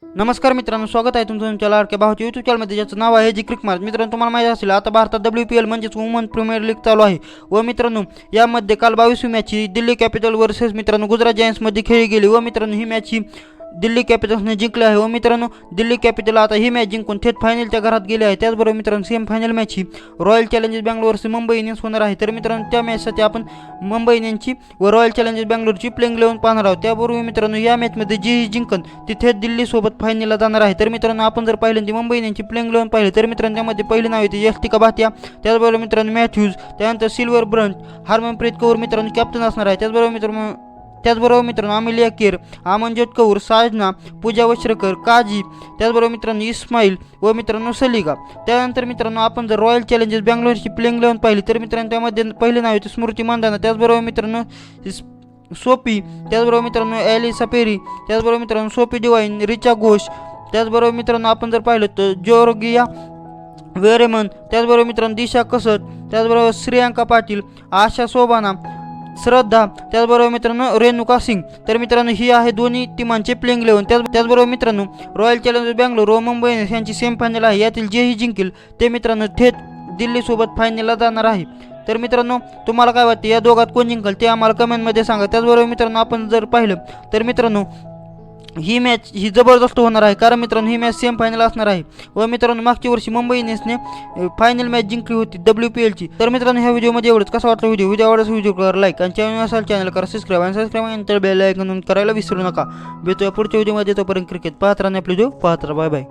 नमस्कार मित्रांनो, स्वागत आहे तुमचं तुमच्या लाडक्या भावाच्या यूट्यूब चॅनलमध्ये, ज्याचं नाव आहे क्रिक मार्च. मित्रांनो, तुम्हाला माहिती असेल आता भारतात WPL म्हणजेच वुमन प्रीमियर लीग चालू आहे. व मित्रांनो, यामध्ये काल 22वी मॅच ही दिल्ली कॅपिटल वर्सेस मित्रांनो गुजरात जायंट्समध्ये खेळली गेली. व मित्रांनो, ही मॅच ही दिल्ली कॅपिटल्सने जिंकली आहे. व मित्रांनो, दिल्ली कॅपिटल आता ही मॅच जिंकून थेट फायनलच्या घरात गेले आहे. त्याचबरोबर मित्रांनो, सेम फायनल मॅच ही royal challengers Bangalore versus Mumbai Indians होणार आहे. तर मित्रांनो, त्या मॅचसाठी आपण मुंबई इंडियन्सची व रॉयल चॅलेंजर्स बँगलोरची प्लेइंग 11 पाहणार आहोत. त्याबरोबर मित्रांनो, या मॅचमध्ये जी जिंकन ती थेट दिल्लीसोबत फायनलला जाणार आहे. तर मित्रांनो, आपण जर पाहिलं ती मुंबई इंडियन्सची प्लेइंग 11 पाहिली तर मित्रांनो, त्यामध्ये पहिली नाव येते यष्टिका भाटिया, त्याचबरोबर मित्रांनो मॅथ्यूज, त्यानंतर सिल्वर ब्रंट, हरमनप्रीत कौर मित्रांनो कॅप्टन असणार आहे. त्याचबरोबर मित्रांनो अमिलिया केर, अमनजोत कौर, साजना, पूजा वस्त्रकर, काजी, त्याचबरोबर मित्रांनो इस्माईल व मित्रांनो सलिका. त्यानंतर मित्रांनो, आपण जर रॉयल चॅलेंजर्स बँगलोरची प्लेइंग 11 पाहिली तर मित्रांनो, त्यामध्ये पहिले नाव येते स्मृती मंदाना, त्याचबरोबर मित्रांनो सोपी, त्याचबरोबर मित्रांनो एलिसा पेरी, त्याचबरोबर मित्रांनो सोपी डिवाइन, रिचा घोष, त्याचबरोबर मित्रांनो आपण जर पाहिलं तर जॉर्गिया वेरेमन, त्याचबरोबर मित्रांनो दिशा कसत, त्याचबरोबर श्रेयांका पाटील, आशा सोबाना, श्रद्धा, त्याचबरोबर मित्रांनो रेणुका सिंग. तर मित्रांनो, ही आहे दोन्ही टीमांचे प्लेइंग 11. त्याचबरोबर मित्रांनो, रॉयल चॅलेंजर्स बँगलोर व मुंबई इंडियन्स यांची सेम फायनल आहे. यातील जेही जिंकेल ते मित्रांनो थेट दिल्लीसोबत फायनलला जाणार आहे. तर मित्रांनो, तुम्हाला काय वाटते या दोघात कोण जिंकेल ते आम्हाला कमेंटमध्ये सांगा. त्याचबरोबर मित्रांनो, आपण जर पाहिलं तर मित्रांनो, ही मॅच ही जबरदस्त होणार आहे, कारण मित्रांनो ही मॅच सेम फायनल असणार आहे. व मित्रांनो, मागच्या वर्षी मुंबई इंडियन्सने फायनल मॅच जिंकली होती WPLची. तर मित्रांनो, ह्या व्हिडिओमध्ये एवढंच. कसा वाटला व्हिडिओ आवडल्यास व्हिडिओ करा लाईक, आणि चॅनल असाल चॅनल करा सबस्क्राईब, आणि सबस्क्राईब नंतर बेल आयकॉन करायला विसरू नका. भेटूया पुढच्या व्हिडिओमध्ये. तोपर्यंत क्रिकेट पाहत राहणे आपली व्हिडिओ पाहत राहा. Bye bye.